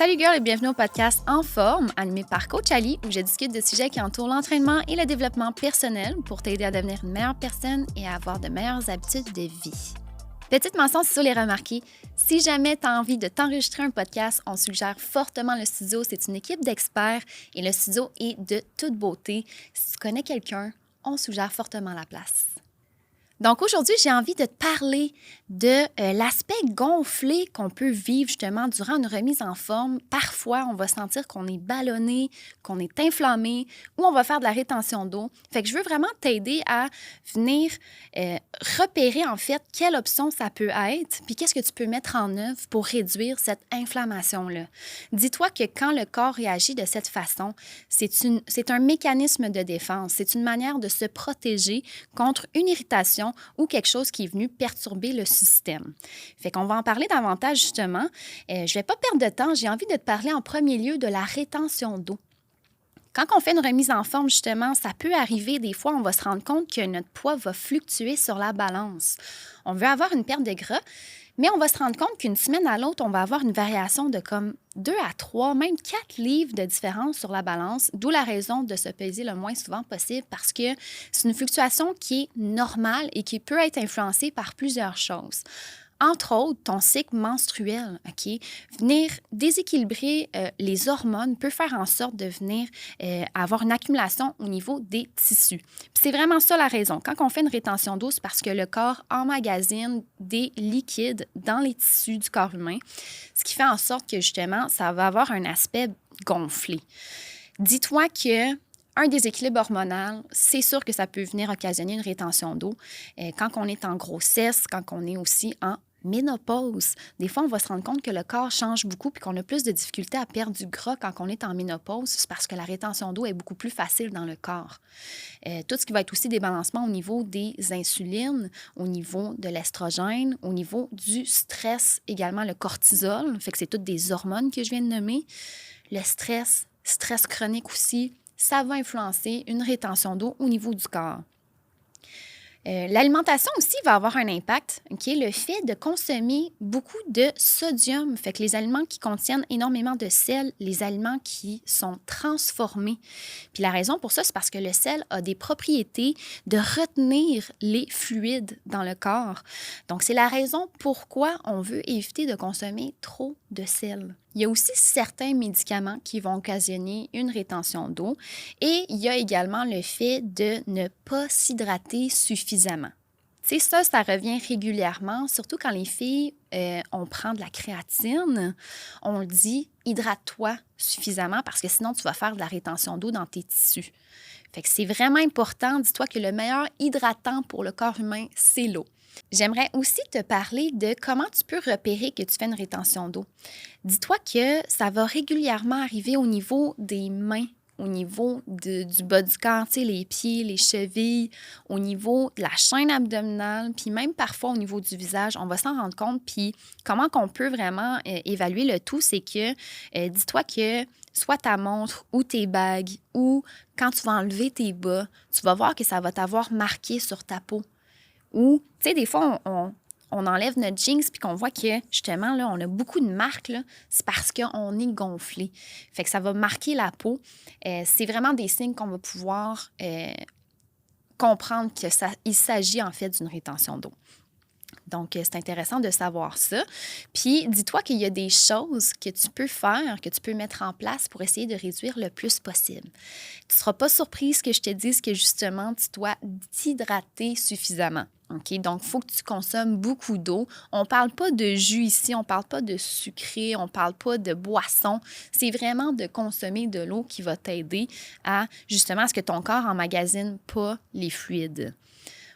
Salut girl et bienvenue au podcast En forme, animé par Coach Ali, où je discute de sujets qui entourent l'entraînement et le développement personnel pour t'aider à devenir une meilleure personne et à avoir de meilleures habitudes de vie. Petite mention si tu les remarquer, si jamais tu as envie de t'enregistrer un podcast, on suggère fortement le studio. C'est une équipe d'experts et le studio est de toute beauté. Si tu connais quelqu'un, on suggère fortement la place. Donc aujourd'hui, j'ai envie de te parler de l'aspect gonflé qu'on peut vivre justement durant une remise en forme. Parfois, on va sentir qu'on est ballonné, qu'on est inflammé ou on va faire de la rétention d'eau. Fait que je veux vraiment t'aider à venir repérer en fait quelle option ça peut être puis qu'est-ce que tu peux mettre en œuvre pour réduire cette inflammation-là. Dis-toi que quand le corps réagit de cette façon, c'est un mécanisme de défense. C'est une manière de se protéger contre une irritation ou quelque chose qui est venu perturber le système. Fait qu'on va en parler davantage justement. Je ne vais pas perdre de temps, j'ai envie de te parler en premier lieu de la rétention d'eau. Quand on fait une remise en forme, justement, ça peut arriver, des fois, on va se rendre compte que notre poids va fluctuer sur la balance. On veut avoir une perte de gras, mais on va se rendre compte qu'une semaine à l'autre, on va avoir une variation de comme 2 à 3, même 4 livres de différence sur la balance, d'où la raison de se peser le moins souvent possible parce que c'est une fluctuation qui est normale et qui peut être influencée par plusieurs choses. Entre autres, ton cycle menstruel, OK? Venir déséquilibrer les hormones peut faire en sorte de venir avoir une accumulation au niveau des tissus. Puis c'est vraiment ça la raison. Quand on fait une rétention d'eau, c'est parce que le corps emmagasine des liquides dans les tissus du corps humain, ce qui fait en sorte que justement, ça va avoir un aspect gonflé. Dis-toi que un déséquilibre hormonal, c'est sûr que ça peut venir occasionner une rétention d'eau. Quand on est en grossesse, quand on est aussi en ménopause. Des fois, on va se rendre compte que le corps change beaucoup puis qu'on a plus de difficultés à perdre du gras quand on est en ménopause. C'est parce que la rétention d'eau est beaucoup plus facile dans le corps. Tout ce qui va être aussi débalancement au niveau des insulines, au niveau de l'estrogène, au niveau du stress, également le cortisol. Fait que c'est toutes des hormones que je viens de nommer. Le stress chronique aussi, ça va influencer une rétention d'eau au niveau du corps. L'alimentation aussi va avoir un impact, okay? Le fait de consommer beaucoup de sodium, fait que les aliments qui contiennent énormément de sel, les aliments qui sont transformés. Puis la raison pour ça, c'est parce que le sel a des propriétés de retenir les fluides dans le corps. Donc, c'est la raison pourquoi on veut éviter de consommer trop de sel. Il y a aussi certains médicaments qui vont occasionner une rétention d'eau et il y a également le fait de ne pas s'hydrater suffisamment. Tu sais, ça revient régulièrement, surtout quand les filles, on prend de la créatine, on dit « hydrate-toi suffisamment parce que sinon tu vas faire de la rétention d'eau dans tes tissus ». Fait que c'est vraiment important, dis-toi que le meilleur hydratant pour le corps humain, c'est l'eau. J'aimerais aussi te parler de comment tu peux repérer que tu fais une rétention d'eau. Dis-toi que ça va régulièrement arriver au niveau des mains, au niveau du bas du corps, tu sais, les pieds, les chevilles, au niveau de la chaîne abdominale, puis même parfois au niveau du visage, on va s'en rendre compte. Puis comment qu'on peut vraiment évaluer le tout, c'est que dis-toi que soit ta montre ou tes bagues ou quand tu vas enlever tes bas, tu vas voir que ça va t'avoir marqué sur ta peau. Ou, tu sais, des fois, on enlève notre jeans puis qu'on voit que, justement, là, on a beaucoup de marques, là, c'est parce qu'on est gonflé. Fait que ça va marquer la peau. C'est vraiment des signes qu'on va pouvoir comprendre qu'il s'agit, en fait, d'une rétention d'eau. Donc, c'est intéressant de savoir ça. Puis, dis-toi qu'il y a des choses que tu peux faire, que tu peux mettre en place pour essayer de réduire le plus possible. Tu ne seras pas surprise que je te dise que, justement, tu dois t'hydrater suffisamment. OK? Donc, il faut que tu consommes beaucoup d'eau. On ne parle pas de jus ici, on ne parle pas de sucré, on ne parle pas de boisson. C'est vraiment de consommer de l'eau qui va t'aider à, justement, à ce que ton corps emmagasine pas les fluides.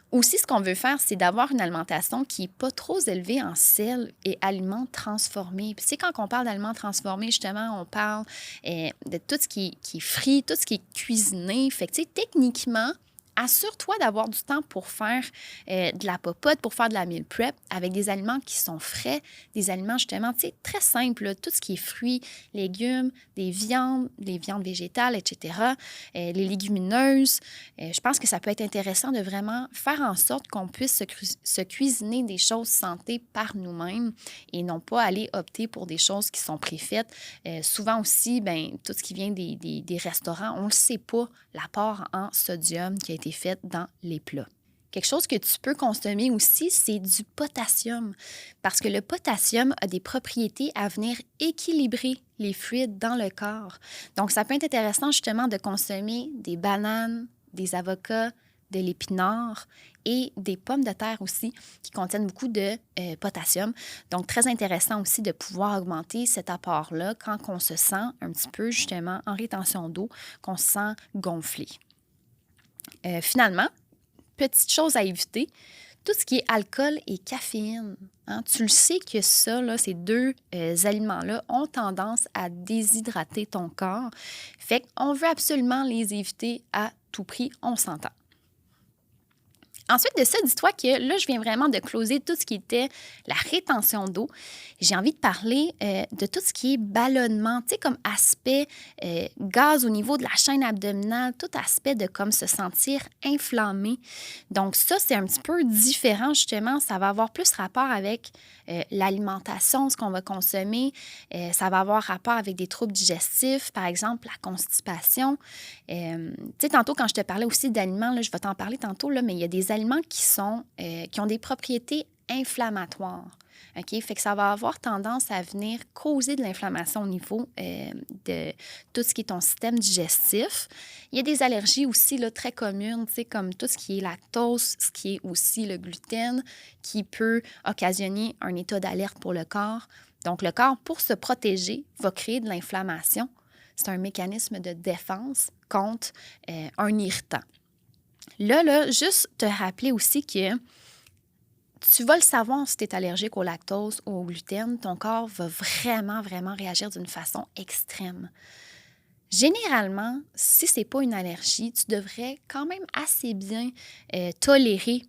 Aussi, ce qu'on veut faire, c'est d'avoir une alimentation qui n'est pas trop élevée en sel et aliments transformés. Puis, quand on parle d'aliments transformés, justement, on parle de tout ce qui est frit, tout ce qui est cuisiné. Fait que, techniquement, assure-toi d'avoir du temps pour faire de la popote, pour faire de la meal prep avec des aliments qui sont frais, des aliments justement, tu sais, très simples, là, tout ce qui est fruits, légumes, des viandes, les viandes végétales, etc., les légumineuses. Je pense que ça peut être intéressant de vraiment faire en sorte qu'on puisse se cuisiner des choses santé par nous-mêmes et non pas aller opter pour des choses qui sont préfaites. Souvent aussi, ben, tout ce qui vient des restaurants, on ne sait pas l'apport en sodium qui a été fait dans les plats. Quelque chose que tu peux consommer aussi, c'est du potassium, parce que le potassium a des propriétés à venir équilibrer les fluides dans le corps. Donc, ça peut être intéressant justement de consommer des bananes, des avocats, de l'épinard et des pommes de terre aussi qui contiennent beaucoup de potassium. Donc, très intéressant aussi de pouvoir augmenter cet apport-là quand on se sent un petit peu justement en rétention d'eau, qu'on se sent gonflé. Finalement, petite chose à éviter, tout ce qui est alcool et caféine. Hein? Tu le sais que ça, là, ces deux aliments-là ont tendance à déshydrater ton corps. Fait qu'on veut absolument les éviter à tout prix, on s'entend. Ensuite de ça, dis-toi que là, je viens vraiment de closer tout ce qui était la rétention d'eau. J'ai envie de parler de tout ce qui est ballonnement, tu sais, comme aspect gaz au niveau de la chaîne abdominale, tout aspect de comme se sentir inflammé. Donc ça, c'est un petit peu différent, justement. Ça va avoir plus rapport avec l'alimentation, ce qu'on va consommer. Ça va avoir rapport avec des troubles digestifs, par exemple la constipation. Tu sais, tantôt, quand je te parlais aussi d'aliments, là, je vais t'en parler tantôt, là, mais il y a des aliments qui ont des propriétés inflammatoires. OK? Fait que ça va avoir tendance à venir causer de l'inflammation au niveau de tout ce qui est ton système digestif. Il y a des allergies aussi là, très communes, comme tout ce qui est lactose, ce qui est aussi le gluten, qui peut occasionner un état d'alerte pour le corps. Donc, le corps, pour se protéger, va créer de l'inflammation. C'est un mécanisme de défense contre un irritant. Là, juste te rappeler aussi que tu vas le savoir si tu es allergique au lactose ou au gluten, ton corps va vraiment, vraiment réagir d'une façon extrême. Généralement, si ce n'est pas une allergie, tu devrais quand même assez bien tolérer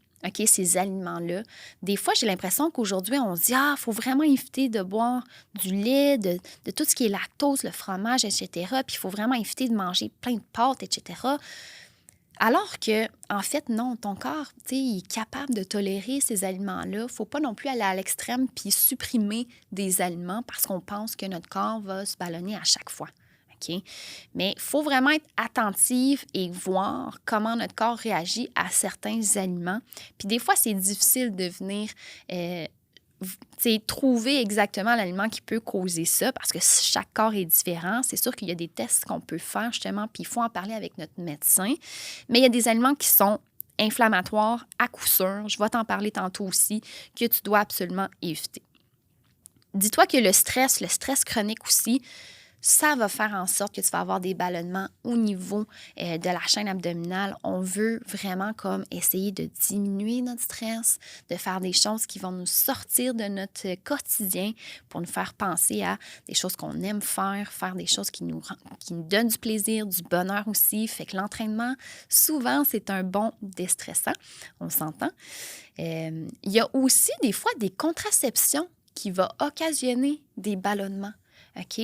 ces aliments-là. Des fois, j'ai l'impression qu'aujourd'hui, on se dit « Ah, il faut vraiment éviter de boire du lait, de tout ce qui est lactose, le fromage, etc. Puis il faut vraiment éviter de manger plein de pâtes, etc. » Alors que, en fait, non, ton corps, il est capable de tolérer ces aliments-là. Il ne faut pas non plus aller à l'extrême puis supprimer des aliments parce qu'on pense que notre corps va se ballonner à chaque fois. Okay? Mais il faut vraiment être attentif et voir comment notre corps réagit à certains aliments. Puis des fois, c'est difficile de venir trouver exactement l'aliment qui peut causer ça parce que chaque corps est différent. C'est sûr qu'il y a des tests qu'on peut faire justement, puis il faut en parler avec notre médecin. Mais il y a des aliments qui sont inflammatoires à coup sûr. Je vais t'en parler tantôt aussi, que tu dois absolument éviter. Dis-toi que le stress chronique aussi, ça va faire en sorte que tu vas avoir des ballonnements au niveau de la chaîne abdominale. On veut vraiment comme essayer de diminuer notre stress, de faire des choses qui vont nous sortir de notre quotidien pour nous faire penser à des choses qu'on aime faire des choses qui nous donnent du plaisir, du bonheur aussi. Fait que l'entraînement, souvent, c'est un bon déstressant. On s'entend. Il y a aussi des fois des contraceptions qui vont occasionner des ballonnements. OK?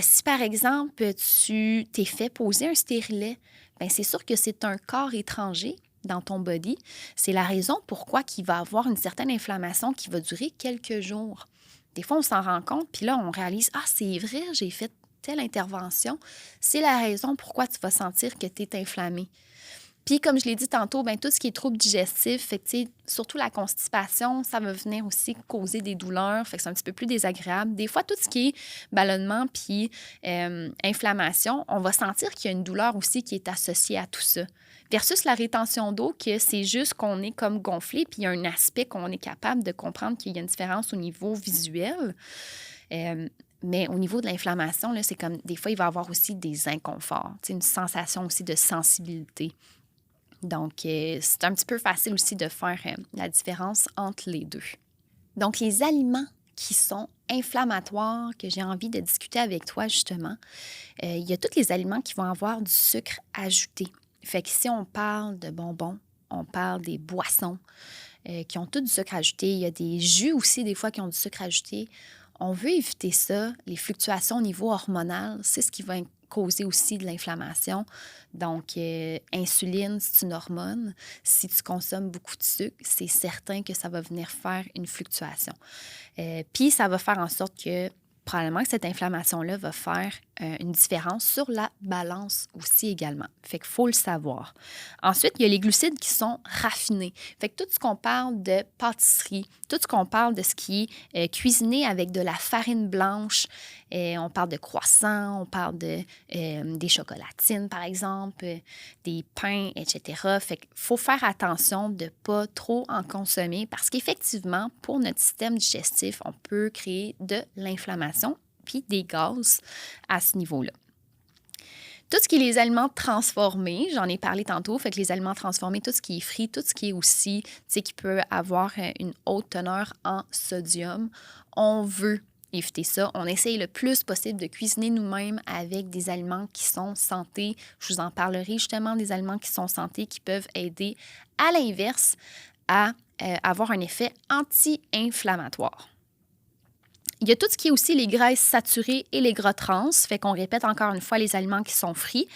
Si, par exemple, tu t'es fait poser un stérilet, bien, c'est sûr que c'est un corps étranger dans ton body. C'est la raison pourquoi il va avoir une certaine inflammation qui va durer quelques jours. Des fois, on s'en rend compte, puis là, on réalise « Ah, c'est vrai, j'ai fait telle intervention. » C'est la raison pourquoi tu vas sentir que tu es inflammé. Puis, comme je l'ai dit tantôt, bien, tout ce qui est trouble digestif, fait que, surtout la constipation, ça va venir aussi causer des douleurs, fait que c'est un petit peu plus désagréable. Des fois, tout ce qui est ballonnement puis inflammation, on va sentir qu'il y a une douleur aussi qui est associée à tout ça. Versus la rétention d'eau, que c'est juste qu'on est comme gonflé, puis il y a un aspect qu'on est capable de comprendre qu'il y a une différence au niveau visuel. Mais au niveau de l'inflammation, là, c'est comme des fois, il va y avoir aussi des inconforts, une sensation aussi de sensibilité. Donc, c'est un petit peu facile aussi de faire la différence entre les deux. Donc, les aliments qui sont inflammatoires, que j'ai envie de discuter avec toi, justement, il y a tous les aliments qui vont avoir du sucre ajouté. Fait que si on parle de bonbons, on parle des boissons qui ont tout du sucre ajouté. Il y a des jus aussi, des fois, qui ont du sucre ajouté. On veut éviter ça. Les fluctuations au niveau hormonal, c'est ce qui va causer aussi de l'inflammation. Donc, insuline, c'est une hormone. Si tu consommes beaucoup de sucre, c'est certain que ça va venir faire une fluctuation. Puis, ça va faire en sorte que probablement que cette inflammation-là va faire une différence sur la balance aussi également. Fait qu'il faut le savoir. Ensuite, il y a les glucides qui sont raffinés. Fait que tout ce qu'on parle de pâtisserie, tout ce qu'on parle de ce qui est cuisiné avec de la farine blanche, on parle de croissants, on parle de, des chocolatines, par exemple, des pains, etc. Fait qu'il faut faire attention de ne pas trop en consommer parce qu'effectivement, pour notre système digestif, on peut créer de l'inflammation puis des gaz à ce niveau-là. Tout ce qui est les aliments transformés, j'en ai parlé tantôt, fait que les aliments transformés, tout ce qui est frit, tout ce qui est aussi, tu sais, qui peut avoir une haute teneur en sodium, on veut éviter ça. On essaye le plus possible de cuisiner nous-mêmes avec des aliments qui sont santé. Je vous en parlerai justement des aliments qui sont santé qui peuvent aider à l'inverse à avoir un effet anti-inflammatoire. Il y a tout ce qui est aussi les graisses saturées et les gras trans, fait qu'on répète encore une fois les aliments qui sont frits.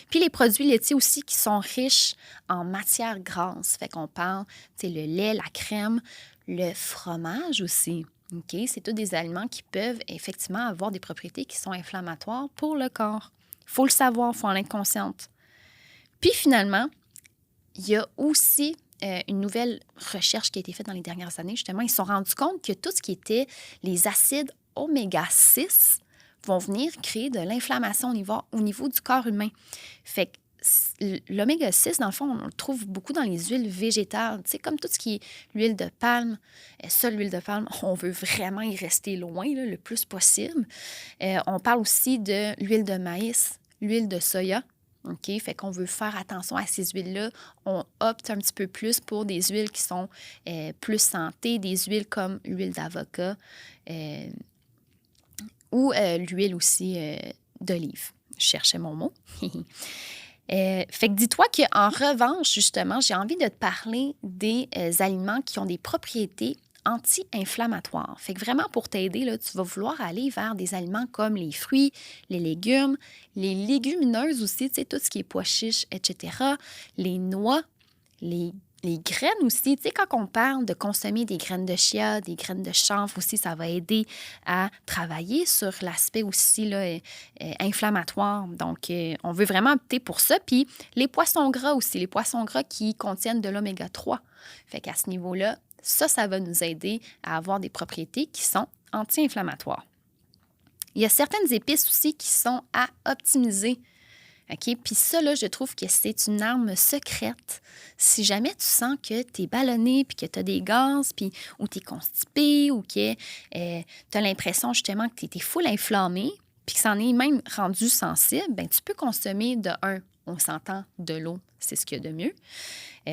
Puis les produits laitiers aussi qui sont riches en matières grasses, fait qu'on parle, tu sais, le lait, la crème, le fromage aussi. OK? C'est tous des aliments qui peuvent effectivement avoir des propriétés qui sont inflammatoires pour le corps. Il faut le savoir, il faut en être consciente. Puis finalement, il y a aussi une nouvelle recherche qui a été faite dans les dernières années. Justement, ils se sont rendus compte que tout ce qui était les acides oméga 6 vont venir créer de l'inflammation au niveau du corps humain. Fait que l'oméga 6, dans le fond, on le trouve beaucoup dans les huiles végétales. Tu sais, comme tout ce qui est l'huile de palme. Ça, l'huile de palme, on veut vraiment y rester loin, là, le plus possible. On parle aussi de l'huile de maïs, l'huile de soya. OK? Fait qu'on veut faire attention à ces huiles-là. On opte un petit peu plus pour des huiles qui sont plus santé, des huiles comme l'huile d'avocat ou l'huile aussi d'olive. Je cherchais mon mot. Fait que dis-toi qu'en revanche, justement, j'ai envie de te parler des aliments qui ont des propriétés anti-inflammatoires. Fait que vraiment, pour t'aider, là, tu vas vouloir aller vers des aliments comme les fruits, les légumes, les légumineuses aussi, tu sais, tout ce qui est pois chiches, etc., les noix, les graines aussi. Tu sais, quand on parle de consommer des graines de chia, des graines de chanvre aussi, ça va aider à travailler sur l'aspect aussi là, inflammatoire. Donc, on veut vraiment opter pour ça. Puis, les poissons gras aussi, les poissons gras qui contiennent de l'oméga 3. Fait qu'à ce niveau-là, ça va nous aider à avoir des propriétés qui sont anti-inflammatoires. Il y a certaines épices aussi qui sont à optimiser. OK? Puis ça, là, je trouve que c'est une arme secrète. Si jamais tu sens que tu es ballonné, puis que tu as des gaz, puis ou tu es constipé, ou que tu as l'impression justement que tu es full inflammé, puis que ça en est même rendu sensible, bien, tu peux consommer on s'entend, de l'eau, c'est ce qu'il y a de mieux.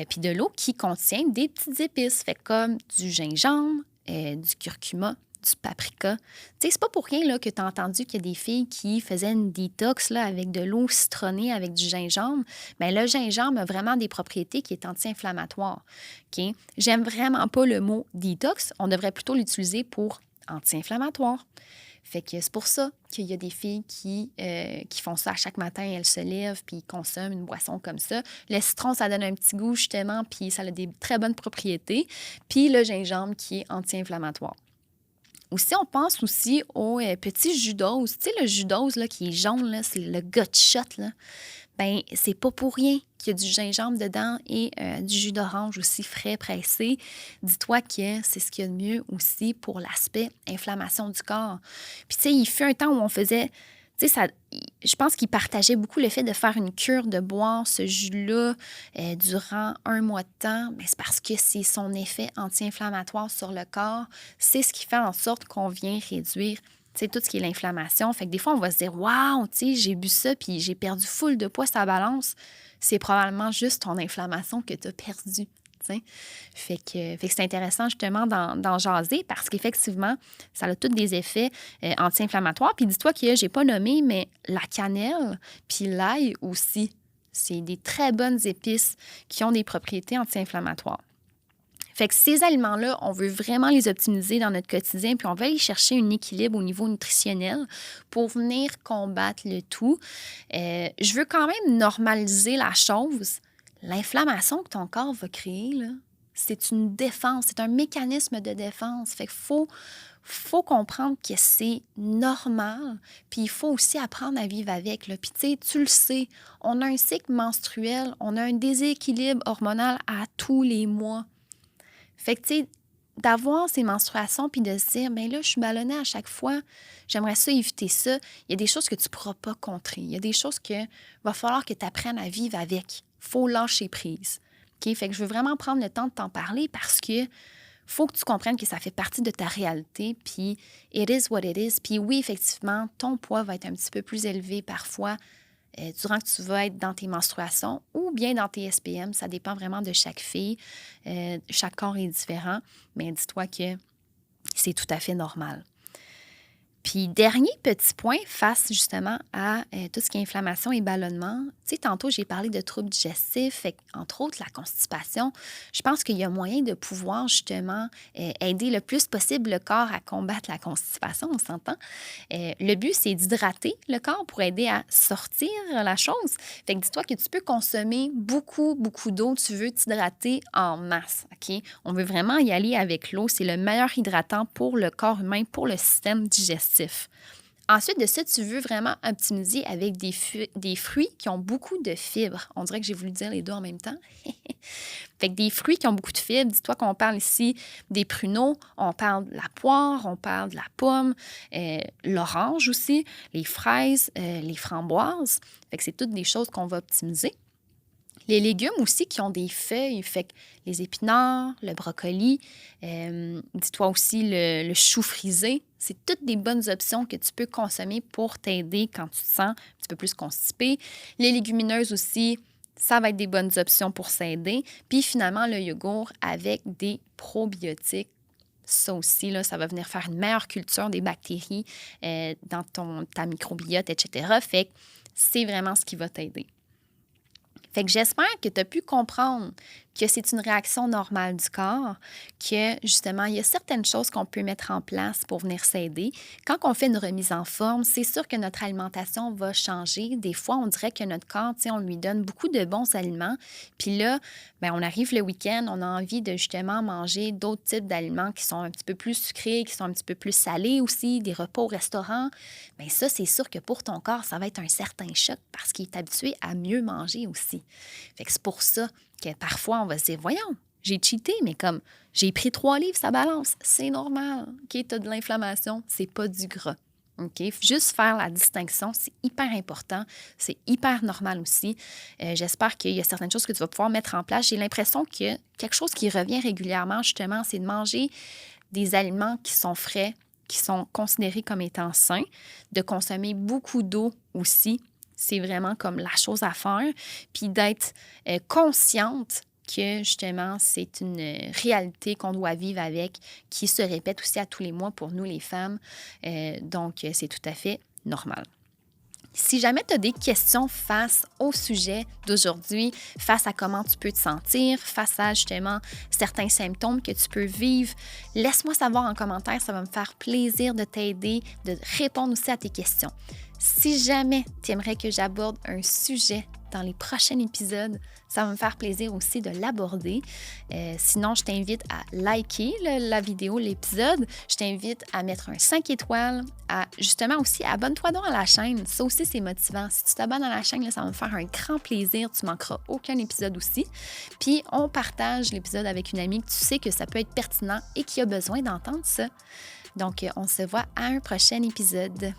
Puis de l'eau qui contient des petites épices, fait comme du gingembre, du curcuma, du paprika. Tu sais, c'est pas pour rien là, que tu as entendu qu'il y a des filles qui faisaient une détox là, avec de l'eau citronnée avec du gingembre. Bien, le gingembre a vraiment des propriétés qui sont anti-inflammatoires. OK? J'aime vraiment pas le mot détox. On devrait plutôt l'utiliser pour anti-inflammatoire. Fait que c'est pour ça qu'il y a des filles qui font ça à chaque matin. Elles se lèvent puis consomment une boisson comme ça. Le citron, ça donne un petit goût, justement, puis ça a des très bonnes propriétés. Puis le gingembre qui est anti-inflammatoire. Aussi, on pense aussi au petit jus d'ose. Tu sais, le jus d'ose là, qui est jaune, là, c'est le gut shot. Là. Bien, c'est pas pour rien qu'il y a du gingembre dedans et du jus d'orange aussi frais, pressé. Dis-toi que c'est ce qu'il y a de mieux aussi pour l'aspect inflammation du corps. Puis, tu sais, il fut un temps où on faisait... Tu sais, je pense qu'il partageait beaucoup le fait de faire une cure, de boire ce jus-là durant 1 mois de temps. Mais c'est parce que c'est son effet anti-inflammatoire sur le corps. C'est ce qui fait en sorte qu'on vient réduire tout ce qui est l'inflammation. Fait que des fois, on va se dire « Wow, tu sais, j'ai bu ça puis j'ai perdu full de poids sur la balance. » C'est probablement juste ton inflammation que tu as perdue. Fait que c'est intéressant justement d'en jaser parce qu'effectivement, ça a tous des effets anti-inflammatoires. Puis dis-toi que j'ai pas nommé, mais la cannelle puis l'ail aussi, C'est des très bonnes épices qui ont des propriétés anti-inflammatoires. Fait que ces aliments-là, on veut vraiment les optimiser dans notre quotidien, puis on va aller chercher un équilibre au niveau nutritionnel pour venir combattre le tout. Je veux quand même normaliser la chose. L'inflammation que ton corps va créer, là, c'est une défense, c'est un mécanisme de défense. Fait qu'il faut comprendre que c'est normal, puis il faut aussi apprendre à vivre avec. Là. Puis tu sais, tu le sais, on a un cycle menstruel, on a un déséquilibre hormonal à tous les mois. Fait que, tu sais, d'avoir ces menstruations puis de se dire, bien là, je suis ballonnée à chaque fois, j'aimerais ça éviter ça. Il y a des choses que tu ne pourras pas contrer. Il y a des choses que va falloir que tu apprennes à vivre avec. Il faut lâcher prise. OK? Fait que je veux vraiment prendre le temps de t'en parler parce que faut que tu comprennes que ça fait partie de ta réalité, puis it is what it is. Puis oui, effectivement, ton poids va être un petit peu plus élevé parfois durant que tu vas être dans tes menstruations ou bien dans tes SPM. Ça dépend vraiment de chaque fille. Chaque corps est différent, mais dis-toi que c'est tout à fait normal. Puis, dernier petit point face justement à tout ce qui est inflammation et ballonnement. Tu sais, tantôt, j'ai parlé de troubles digestifs, entre autres la constipation. Je pense qu'il y a moyen de pouvoir justement aider le plus possible le corps à combattre la constipation, on s'entend. Le but, c'est d'hydrater le corps pour aider à sortir la chose. Fait que dis-toi que tu peux consommer beaucoup, beaucoup d'eau. Tu veux t'hydrater en masse, OK? On veut vraiment y aller avec l'eau. C'est le meilleur hydratant pour le corps humain, pour le système digestif. Ensuite de ça, tu veux vraiment optimiser avec des fruits qui ont beaucoup de fibres. On dirait que j'ai voulu dire les deux en même temps. Fait que des fruits qui ont beaucoup de fibres, dis-toi qu'on parle ici des pruneaux, on parle de la poire, on parle de la pomme, l'orange aussi, les fraises, les framboises. Fait que c'est toutes des choses qu'on va optimiser. Les légumes aussi qui ont des feuilles, fait que les épinards, le brocoli, dis-toi aussi le chou frisé, c'est toutes des bonnes options que tu peux consommer pour t'aider quand tu te sens un petit peu plus constipé. Les légumineuses aussi, ça va être des bonnes options pour s'aider. Puis finalement, le yogourt avec des probiotiques. Ça aussi, là, ça va venir faire une meilleure culture des bactéries dans ta microbiote, etc. Fait que c'est vraiment ce qui va t'aider. Fait que j'espère que tu as pu comprendre que c'est une réaction normale du corps, que justement, il y a certaines choses qu'on peut mettre en place pour venir s'aider. Quand on fait une remise en forme, c'est sûr que notre alimentation va changer. Des fois, on dirait que notre corps, on lui donne beaucoup de bons aliments. Puis là, bien, on arrive le week-end, on a envie de justement manger d'autres types d'aliments qui sont un petit peu plus sucrés, qui sont un petit peu plus salés aussi, des repas au restaurant. Bien ça, c'est sûr que pour ton corps, ça va être un certain choc parce qu'il est habitué à mieux manger aussi. Fait que c'est pour ça que parfois, on va se dire, voyons, j'ai cheaté, mais comme j'ai pris 3 livres, ça balance. C'est normal. OK, tu as de l'inflammation, c'est pas du gras. OK? Juste faire la distinction, c'est hyper important. C'est hyper normal aussi. J'espère qu'il y a certaines choses que tu vas pouvoir mettre en place. J'ai l'impression que quelque chose qui revient régulièrement, justement, c'est de manger des aliments qui sont frais, qui sont considérés comme étant sains, de consommer beaucoup d'eau aussi. C'est vraiment comme la chose à faire, puis d'être consciente que justement, c'est une réalité qu'on doit vivre avec, qui se répète aussi à tous les mois pour nous, les femmes. Donc, c'est tout à fait normal. Si jamais tu as des questions face au sujet d'aujourd'hui, face à comment tu peux te sentir, face à justement certains symptômes que tu peux vivre, laisse-moi savoir en commentaire, ça va me faire plaisir de t'aider, de répondre aussi à tes questions. Si jamais tu aimerais que j'aborde un sujet dans les prochains épisodes, ça va me faire plaisir aussi de l'aborder. Sinon, je t'invite à liker la vidéo, l'épisode. Je t'invite à mettre un 5 étoiles, justement aussi, abonne-toi donc à la chaîne. Ça aussi, c'est motivant. Si tu t'abonnes à la chaîne, là, ça va me faire un grand plaisir. Tu ne manqueras aucun épisode aussi. Puis, on partage l'épisode avec une amie que tu sais que ça peut être pertinent et qui a besoin d'entendre ça. Donc, on se voit à un prochain épisode.